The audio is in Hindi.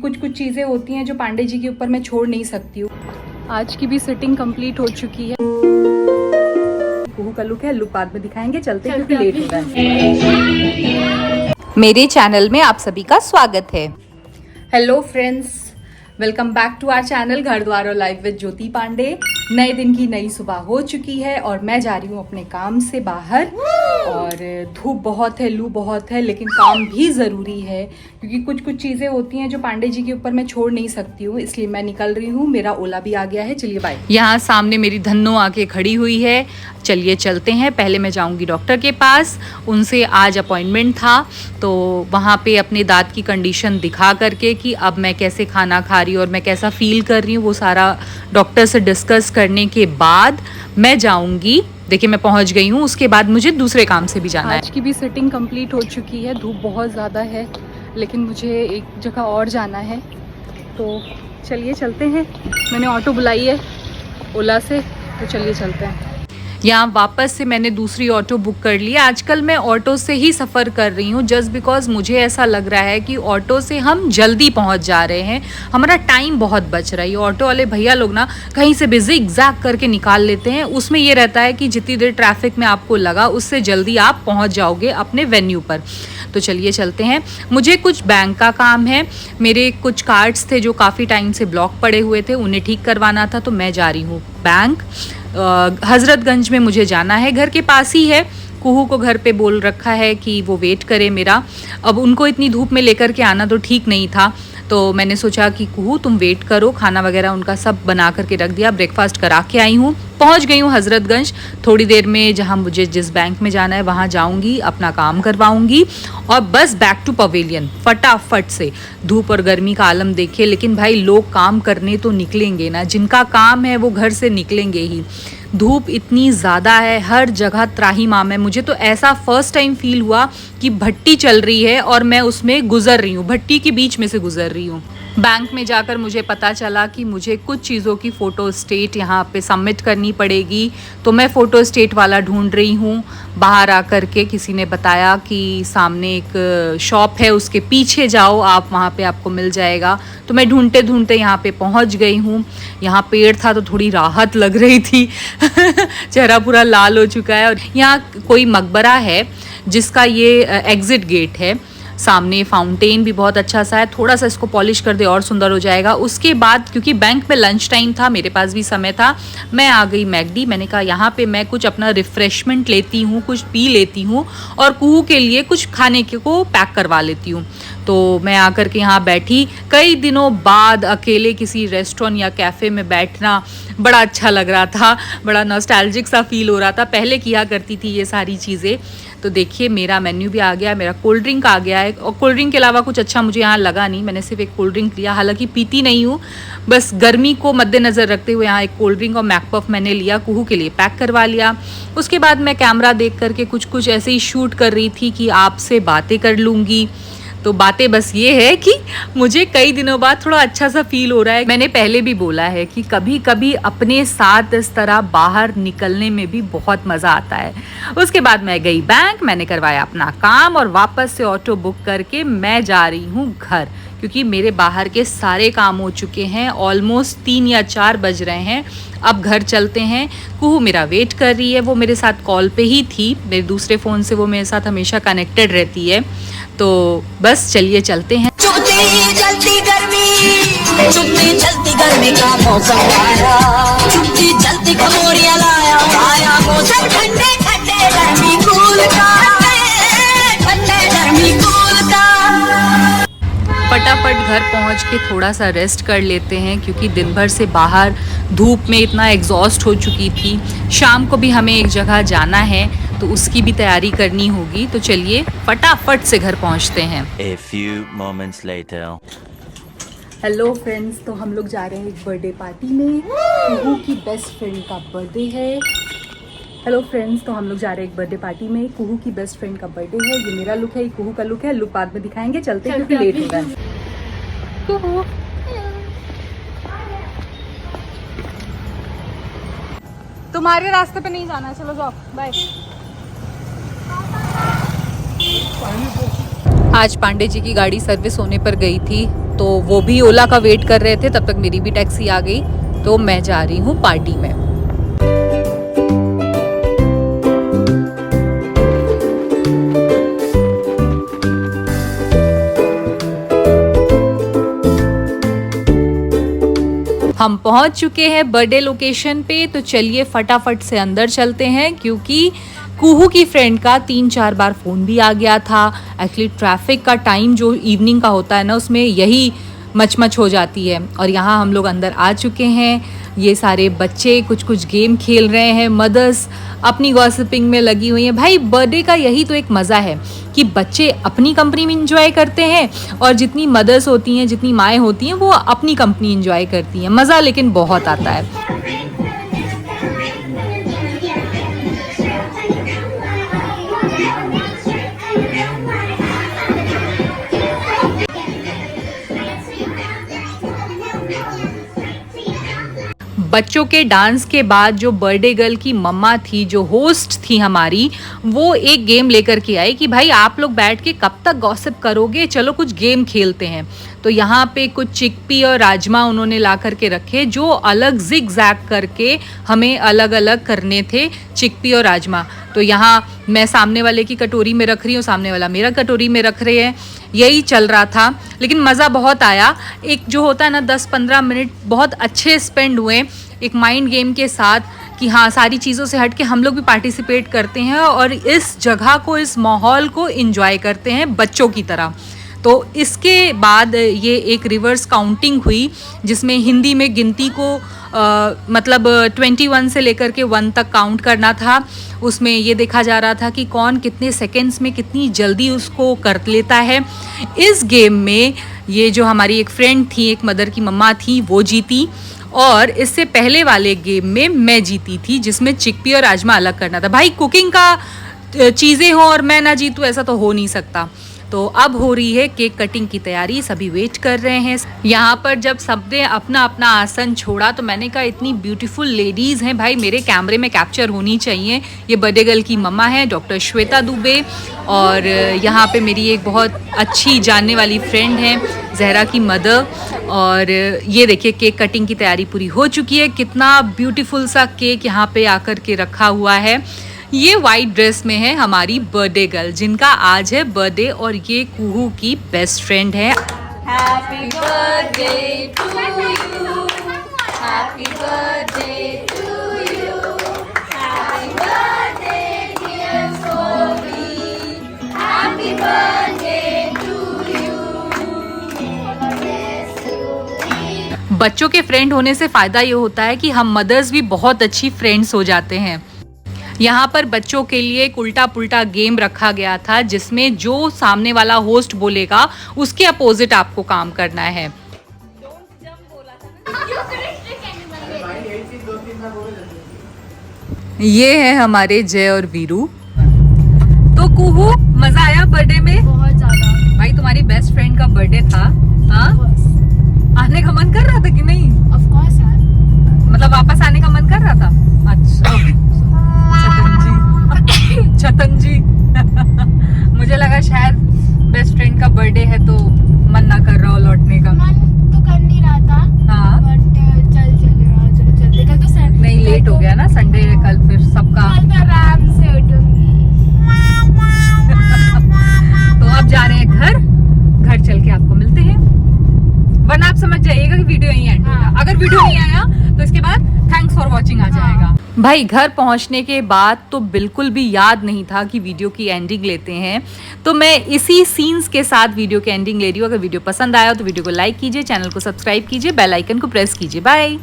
कुछ कुछ चीज़ें होती हैं जो पांडे जी के ऊपर मैं छोड़ नहीं सकती हूँ। आज की भी सिटिंग कंप्लीट हो चुकी है। कुहू का लुक है, लुक बाद में दिखाएंगे, चलते हैं क्योंकि लेट हो रहा है। मेरे चैनल में आप सभी का स्वागत है। Hello friends, welcome back to our channel Ghar Dwar और लाइफ विद ज्योति पांडे। नए दिन की नई सुबह हो चुकी है और मैं जा रही हूँ अपने काम से बाहर। और धूप बहुत है, लू बहुत है, लेकिन काम भी ज़रूरी है क्योंकि कुछ कुछ चीज़ें होती हैं जो पांडे जी के ऊपर मैं छोड़ नहीं सकती हूँ, इसलिए मैं निकल रही हूँ। मेरा ओला भी आ गया है, चलिए बाय। यहाँ सामने मेरी धन्नो आके खड़ी हुई है, चलिए चलते हैं। पहले मैं जाऊंगी डॉक्टर के पास, उनसे आज अपॉइंटमेंट था, तो वहाँ पे अपने दांत की कंडीशन दिखा करके कि अब मैं कैसे खाना खा रही हूँ और मैं कैसा फील कर रही हूँ, वो सारा डॉक्टर से डिस्कस करने के बाद मैं जाऊंगी। देखिए मैं पहुंच गई हूँ, उसके बाद मुझे दूसरे काम से भी जाना है। आज की भी सिटिंग कंप्लीट हो चुकी है। धूप बहुत ज़्यादा है, लेकिन मुझे एक जगह और जाना है, तो चलिए चलते हैं। मैंने ऑटो बुलाई है ओला से, तो चलिए चलते हैं। यहाँ वापस से मैंने दूसरी ऑटो बुक कर ली। आजकल मैं ऑटो से ही सफ़र कर रही हूँ, जस्ट बिकॉज मुझे ऐसा लग रहा है कि ऑटो से हम जल्दी पहुँच जा रहे हैं, हमारा टाइम बहुत बच रहा है। ये ऑटो वाले भैया लोग ना कहीं से भी ज़िग-ज़ैग करके निकाल लेते हैं। उसमें ये रहता है कि जितनी देर ट्रैफिक में आपको लगा उससे जल्दी आप पहुँच जाओगे अपने वेन्यू पर। तो चलिए चलते हैं। मुझे कुछ बैंक का काम है, मेरे कुछ कार्ड्स थे जो काफ़ी टाइम से ब्लॉक पड़े हुए थे, उन्हें ठीक करवाना था, तो मैं जा रही हूँ बैंक। हज़रतगंज में मुझे जाना है, घर के पास ही है। कुहू को घर पे बोल रखा है कि वो वेट करे मेरा। अब उनको इतनी धूप में लेकर के आना तो ठीक नहीं था, तो मैंने सोचा कि कुहू तुम वेट करो। खाना वगैरह उनका सब बना करके रख दिया, ब्रेकफास्ट करा के आई हूँ। पहुँच गई हूँ हज़रतगंज। थोड़ी देर में जहाँ मुझे जिस बैंक में जाना है वहाँ जाऊँगी, अपना काम करवाऊँगी और बस बैक टू पवेलियन फटाफट से। धूप और गर्मी का आलम देखिए, लेकिन भाई लोग काम करने तो निकलेंगे ना, जिनका काम है वो घर से निकलेंगे ही। धूप इतनी ज़्यादा है, हर जगह त्राहिमाम है। मुझे तो ऐसा फर्स्ट टाइम फील हुआ कि भट्टी चल रही है और मैं उसमें गुजर रही हूँ, भट्टी के बीच में से गुजर रही हूँ। बैंक में जाकर मुझे पता चला कि मुझे कुछ चीज़ों की फ़ोटो स्टेट यहाँ पे सबमिट करनी पड़ेगी, तो मैं फ़ोटो स्टेट वाला ढूंढ रही हूँ। बाहर आकर के किसी ने बताया कि सामने एक शॉप है, उसके पीछे जाओ आप, वहाँ पे आपको मिल जाएगा। तो मैं ढूंढते ढूंढते यहाँ पे पहुँच गई हूँ। यहाँ पेड़ था तो थोड़ी राहत लग रही थी चेहरा पूरा लाल हो चुका है। और यहाँ कोई मकबरा है जिसका ये एग्ज़िट गेट है। सामने फाउंटेन भी बहुत अच्छा सा है, थोड़ा सा इसको पॉलिश कर दे और सुंदर हो जाएगा। उसके बाद क्योंकि बैंक में लंच टाइम था, मेरे पास भी समय था, मैं आ गई मैकडी। मैंने कहा यहाँ पे मैं कुछ अपना रिफ़्रेशमेंट लेती हूँ, कुछ पी लेती हूँ और कुहू के लिए कुछ खाने के को पैक करवा लेती हूँ। तो मैं आकर के यहाँ बैठी। कई दिनों बाद अकेले किसी रेस्टोरेंट या कैफ़े में बैठना बड़ा अच्छा लग रहा था, बड़ा नॉस्टैल्जिक सा फील हो रहा था। पहले किया करती थी ये सारी चीज़ें। तो देखिए मेरा मेन्यू भी आ गया, मेरा कोल्ड ड्रिंक आ गया है, और कोल्ड ड्रिंक के अलावा कुछ अच्छा मुझे यहाँ लगा नहीं। मैंने सिर्फ एक कोल्ड ड्रिंक लिया, हालांकि पीती नहीं हूँ, बस गर्मी को मद्देनज़र रखते हुए यहाँ एक कोल्ड ड्रिंक और मैकपफ मैंने लिया, कुहू के लिए पैक करवा लिया। उसके बाद मैं कैमरा देख करके कुछ कुछ ऐसे ही शूट कर रही थी कि आपसे बातें कर लूँगी। तो बातें बस ये है कि मुझे कई दिनों बाद थोड़ा अच्छा सा फील हो रहा है। मैंने पहले भी बोला है कि कभी कभी अपने साथ इस तरह बाहर निकलने में भी बहुत मज़ा आता है। उसके बाद मैं गई बैंक, मैंने करवाया अपना काम और वापस से ऑटो बुक करके मैं जा रही हूँ घर, क्योंकि मेरे बाहर के सारे काम हो चुके हैं। ऑलमोस्ट 3 या 4 बज रहे हैं, अब घर चलते हैं। कुहू मेरा वेट कर रही है, वो मेरे साथ कॉल पे ही थी, मेरे दूसरे फ़ोन से वो मेरे साथ हमेशा कनेक्टेड रहती है। तो बस चलिए चलते हैं। चुपती जलती गर्मी का मौसम आया, चुपती जलती खमोरिया लाया, आया मौसम ठंडे ठंडे गर्मी कूल का, ठंडे गर्मी कूल का। फटाफट घर पहुंच के थोड़ा सा रेस्ट कर लेते हैं, क्योंकि दिन भर से बाहर धूप में इतना एग्जॉस्ट हो चुकी थी। शाम को भी हमें एक जगह जाना है, तो उसकी भी तैयारी करनी होगी। तो चलिए फटाफट से घर पहुंचते हैं। A few moments later. Hello friends, तो हम लोग जा रहे हैं एक बर्थडे पार्टी में। कुहू की बेस्ट फ्रेंड का बर्थडे है। हेलो फ्रेंड्स, तो हम लोग जा रहे हैं एक बर्थडे पार्टी में। कुहू की बेस्ट फ्रेंड का बर्थडे है। ये मेरा लुक है, ये कुहू का लुक है, लुक बाद में दिखाएंगे, चलते हैं क्योंकि लेट हो रहा है। कुहू तुम्हारे रास्ते पे नहीं जाना है, चलो जाओ, बाय। आज पांडे जी की गाड़ी सर्विस होने पर गई थी, तो वो भी ओला का वेट कर रहे थे, तब तक मेरी भी टैक्सी आ गई, तो मैं जा रही हूँ पार्टी में। हम पहुंच चुके हैं बर्थडे लोकेशन पे, तो चलिए फटाफट से अंदर चलते हैं, क्योंकि कुहू की फ्रेंड का 3-4 बार फ़ोन भी आ गया था। एक्चुअली ट्रैफिक का टाइम जो इवनिंग का होता है ना, उसमें यही मच हो जाती है। और यहाँ हम लोग अंदर आ चुके हैं। ये सारे बच्चे कुछ गेम खेल रहे हैं, मदर्स अपनी गॉसिपिंग में लगी हुई हैं। भाई बर्थडे का यही तो एक मज़ा है कि बच्चे अपनी कंपनी में इंजॉय करते हैं, और जितनी मदर्स होती हैं, जितनी माएँ होती हैं, वो अपनी कंपनी इंजॉय करती हैं। मज़ा लेकिन बहुत आता है। बच्चों के डांस के बाद जो बर्थडे गर्ल की मम्मा थी, जो होस्ट थी हमारी, वो एक गेम लेकर के आई कि भाई आप लोग बैठ के कब तक गॉसिप करोगे, चलो कुछ गेम खेलते हैं। तो यहाँ पे कुछ चिकपी और राजमा उन्होंने ला करके रखे, जो अलग जिग जैग करके हमें अलग अलग करने थे, चिकपी और राजमा। तो यहाँ मैं सामने वाले की कटोरी में रख रही हूँ, सामने वाला मेरा कटोरी में रख रहे हैं, यही चल रहा था। लेकिन मज़ा बहुत आया। एक जो होता है ना 10-15 मिनट बहुत अच्छे स्पेंड हुए एक माइंड गेम के साथ, कि हाँ सारी चीज़ों से हट के हम लोग भी पार्टिसिपेट करते हैं और इस जगह को, इस माहौल को एंजॉय करते हैं बच्चों की तरह। तो इसके बाद ये एक रिवर्स काउंटिंग हुई, जिसमें हिंदी में गिनती को मतलब 21 से लेकर के 1 तक काउंट करना था। उसमें ये देखा जा रहा था कि कौन कितने सेकंड्स में कितनी जल्दी उसको कर लेता है। इस गेम में ये जो हमारी एक फ्रेंड थी, एक मदर की मम्मा थी, वो जीती, और इससे पहले वाले गेम में मैं जीती थी, जिसमें चिकपी और राजमा अलग करना था। भाई कुकिंग का चीज़ें हो और मैं ना जीतूँ, ऐसा तो हो नहीं सकता। तो अब हो रही है केक कटिंग की तैयारी, सभी वेट कर रहे हैं। यहाँ पर जब सबने अपना अपना आसन छोड़ा, तो मैंने कहा इतनी ब्यूटीफुल लेडीज़ हैं भाई, मेरे कैमरे में कैप्चर होनी चाहिए। ये बर्थडे गर्ल की मम्मा है डॉक्टर श्वेता दुबे, और यहाँ पे मेरी एक बहुत अच्छी जानने वाली फ्रेंड है जहरा की मदर। और ये देखिए केक कटिंग की तैयारी पूरी हो चुकी है। कितना ब्यूटीफुल सा केक यहाँ पे आकर के रखा हुआ है। ये वाइट ड्रेस में है हमारी बर्थडे गर्ल, जिनका आज है बर्थडे, और ये कुहू की बेस्ट फ्रेंड है। Happy birthday to you, happy birthday to you, happy birthday dear Sophie, happy birthday to you. बच्चों के फ्रेंड होने से फ़ायदा ये होता है कि हम मदर्स भी बहुत अच्छी फ्रेंड्स हो जाते हैं। यहाँ पर बच्चों के लिए एक उल्टा पुल्टा गेम रखा गया था, जिसमें जो सामने वाला होस्ट बोलेगा उसके अपोजिट आपको काम करना है। ये है हमारे जय और वीरू। तो कुहू, मजा आया बर्थडे में? बहुत ज्यादा। भाई तुम्हारी बेस्ट फ्रेंड का बर्थडे था, हाँ? आने का मन कर रहा था कि नहीं? ऑफ कोर्स यार। मतलब वापस आने का मन कर रहा था? अच्छा छतन जी मुझे लगा शायद बेस्ट फ्रेंड का बर्थडे है तो मन ना कर रहा हो लौटने का। मन तो कर नहीं रहा था, हाँ, बट चलते कल तो नहीं लेट हो गया ना संडे, कल फिर सबका कल मैं आराम से उठूंगी। तो अब जा रहे हैं घर चल के आपको मिलते हैं, वरना आप समझ जाइएगा कि वीडियो यहीं एंड होगा। अगर वीडियो नहीं आया तो इसके बाद थैंक्स फॉर वॉचिंग आ जाएगा। भाई घर पहुंचने के बाद तो बिल्कुल भी याद नहीं था कि वीडियो की एंडिंग लेते हैं, तो मैं इसी सीन्स के साथ वीडियो की एंडिंग ले रही हूँ। अगर वीडियो पसंद आया तो वीडियो को लाइक कीजिए, चैनल को सब्सक्राइब कीजिए, बेल आइकन को प्रेस कीजिए। बाय।